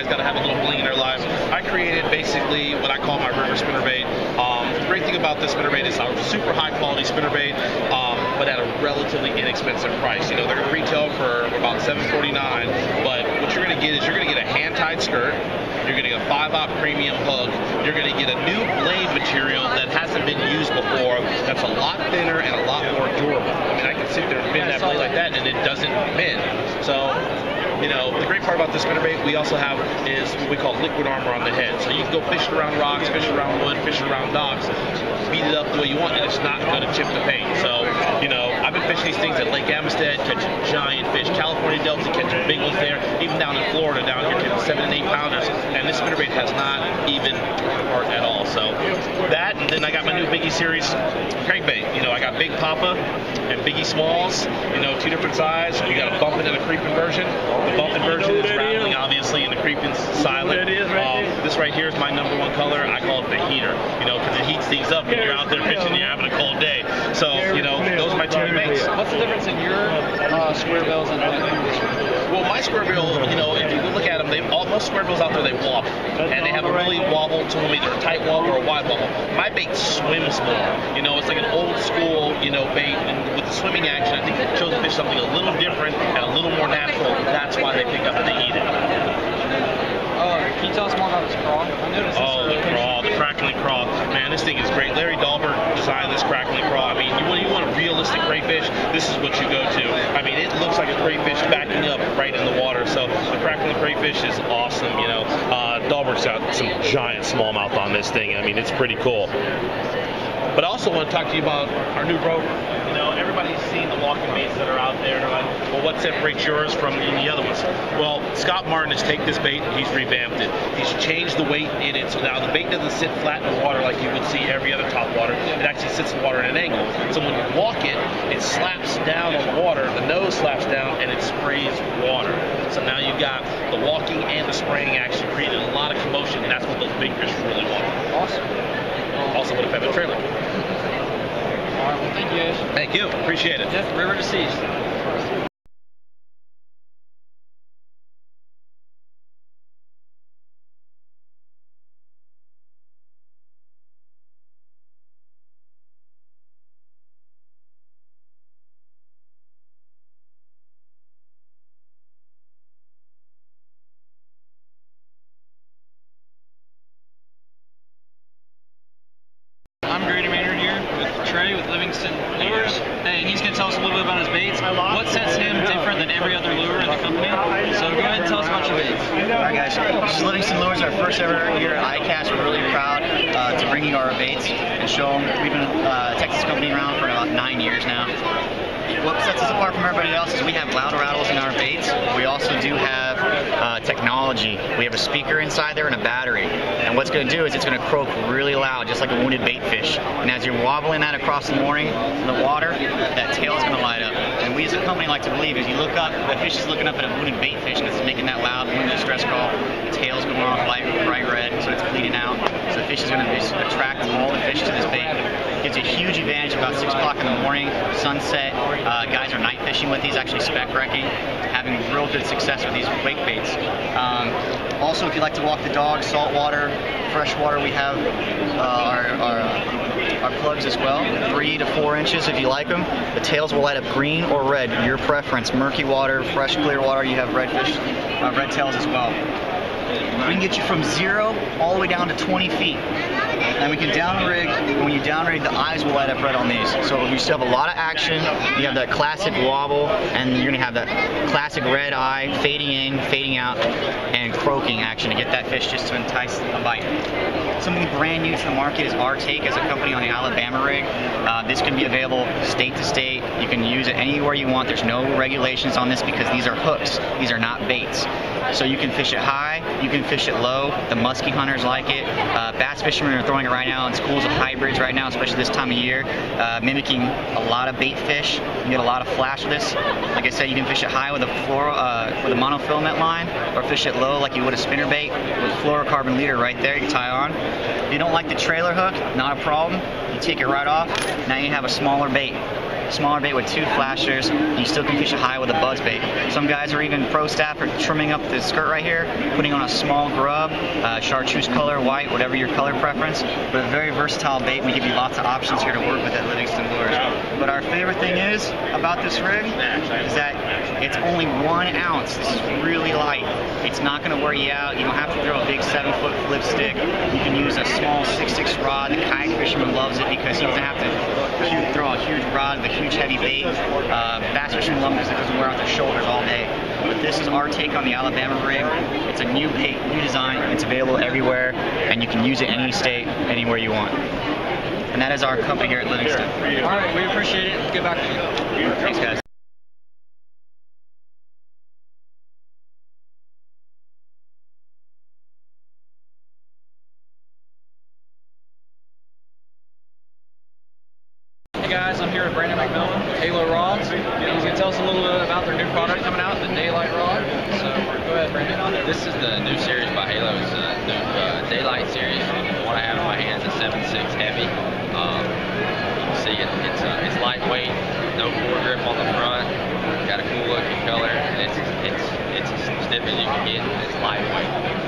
everybody's got to have a little bling in their life. I created basically what I call my river spinnerbait. The great thing about this spinnerbait is a super high quality spinnerbait, but at a relatively inexpensive price. You know, they're going to retail for about $7.49, but what you're going to get is you're going to get a hand-tied skirt, you're going to get a 5/0 premium hook, you're going to get a new blade material that hasn't been used before, that's a lot thinner and a lot more durable. I mean, I can sit there and bend that blade like that and it doesn't bend. So, you know, the great part about this spinnerbait we also have is what we call liquid armor on the head. So you can go fishing around rocks, fishing around wood, fishing around docks, beat it up the way you want, and it's not going to chip the paint. So, you know, I've been fishing these things at Lake Amistad, catching giant fish, California Delta, catching big ones there, even down in Florida, down here, catching 7 and 8 pounders, and this spinnerbait has not even apart at all. So that, and then I got my new Biggie series crankbait. You know, I got Big Papa and Biggie Smalls, you know, 2 different sizes. You got a bumping and a creeping version. The bumping version is rattling, obviously, and the creeping silent. This right here is my #1 color. I call it the heater, you know, because it heats things up when you're out there fishing and you're having a cold day. So, you know, those are my 2 new baits. What's the difference in your square bills and well, my square bill, you know, if you look at them, most square bills out there, they wobble. And they have a really wobble to them, either a tight wobble or a wide wobble. My bait swims more. You know, it's like an old school, you know, bait. And with the swimming action, I think they chose to fish something a little different and a little more natural. That's why they pick up and they eat it. Can you tell us more about this craw? The craw, the crackling craw. Man, this thing is great. Larry Dahlberg designed this crackling craw. I mean, you want a realistic crayfish, this is what you go to. I mean, it looks like a crayfish backing up right in the water. So the crackling crayfish is awesome, you know. Dahlberg's got some giant smallmouth on this thing. I mean, it's pretty cool. But I also want to talk to you about our new rover. You know, everybody's seen the walking baits that are out there. They're like, well, what separates yours from the other ones? Well, Scott Martin has taken this bait and he's revamped it. He's changed the weight in it. So now the bait doesn't sit flat in the water like you would see every other top water. It actually sits in the water at an angle. So when you walk it, it slaps down on the water, the nose slaps down, and it sprays water. So now you've got the walking and the spraying action creating a lot of commotion, and that's what those big fish really want. Awesome. Also with a feather trailer. All right, well, thank you guys. Thank you, appreciate it. Jeff, River to Seas. I'm Grady Maynard here with Trey with Livingston Lures. Hey, and he's going to tell us a little bit about his baits. What sets him different than every other lure in the company? So go ahead and tell us about your baits. Alright guys, this is Livingston Lures, our first ever year at Icast. We're really proud to bring you our baits and show them. We've been a Texas company around for about 9 years now. What sets us apart from everybody else is we have loud rattles in our baits. We also do have technology. We have a speaker inside there and a battery. And what's going to do is it's going to croak really loud, just like a wounded bait fish. And as you're wobbling that across the morning in the water, that tail is going to light up. And we as a company like to believe if you look up, the fish is looking up at a wounded bait fish and it's making that loud wounded distress call, the tail's going off bright red, so it's bleeding out. So the fish is going to attract all the fish to this bait. It gives you a huge advantage about 6 o'clock in the morning, sunset. Guys are night fishing with these, actually spec wrecking, having real good success with these wake baits. Also, if you like to walk the dog, saltwater, freshwater, we have our plugs as well, 3 to 4 inches if you like them. The tails will light up green or red, your preference. Murky water, fresh clear water, you have redfish, red tails as well. We can get you from 0 all the way down to 20 feet. And we can downrig, and when you downrig, the eyes will light up red on these. So you still have a lot of action, you have that classic wobble, and you're going to have that classic red eye fading in, fading out, and croaking action to get that fish just to entice a bite. Something brand new to the market is our take as a company on the Alabama rig. This can be available state to state. You can use it anywhere you want. There's no regulations on this because these are hooks. These are not baits. So you can fish it high, you can fish it low. The muskie hunters like it. Bass fishermen are throwing it right now in schools of hybrids right now, especially this time of year, mimicking a lot of bait fish. You get a lot of flash with this. Like I said, you can fish it high with a monofilament line, or fish it low like you would a spinnerbait with fluorocarbon leader right there. You can tie on. If you don't like the trailer hook, not a problem. You take it right off. Now you have a smaller bait. smaller bait with 2 flashers. You still can fish a high with a buzz bait. Some guys are even pro staff are trimming up the skirt right here, putting on a small grub, chartreuse color, white, whatever your color preference. But a very versatile bait. We give you lots of options here to work with at Livingston Lures. But our favorite thing is about this rig is that it's only 1 ounce. This is really light. It's not going to wear you out. You don't have to throw a big 7-foot flip stick. You can use a small 6/6 rod. The kayak fisherman loves it because he doesn't have to throw a huge rod with a huge heavy bait. Bass fishermen love it because it doesn't wear out their shoulders all day. But this is our take on the Alabama rig. It's a new bait, new design. It's available everywhere, and you can use it in any state, anywhere you want. And that is our company here at Livingston. All right, we appreciate it. Let's get back to you. Thanks, guys. Hey guys, I'm here with Brandon McMillan with Halo Rods. He's going to tell us a little bit about their new product coming out, the Daylight Rod. So go ahead, Brandon. This is the new series by Halo. It's the new Daylight series. The one I have in my hands is 7/6 heavy. You can see it's lightweight, no foregrip on the front. Got a cool looking color. It's as stiff as you can get. It's lightweight.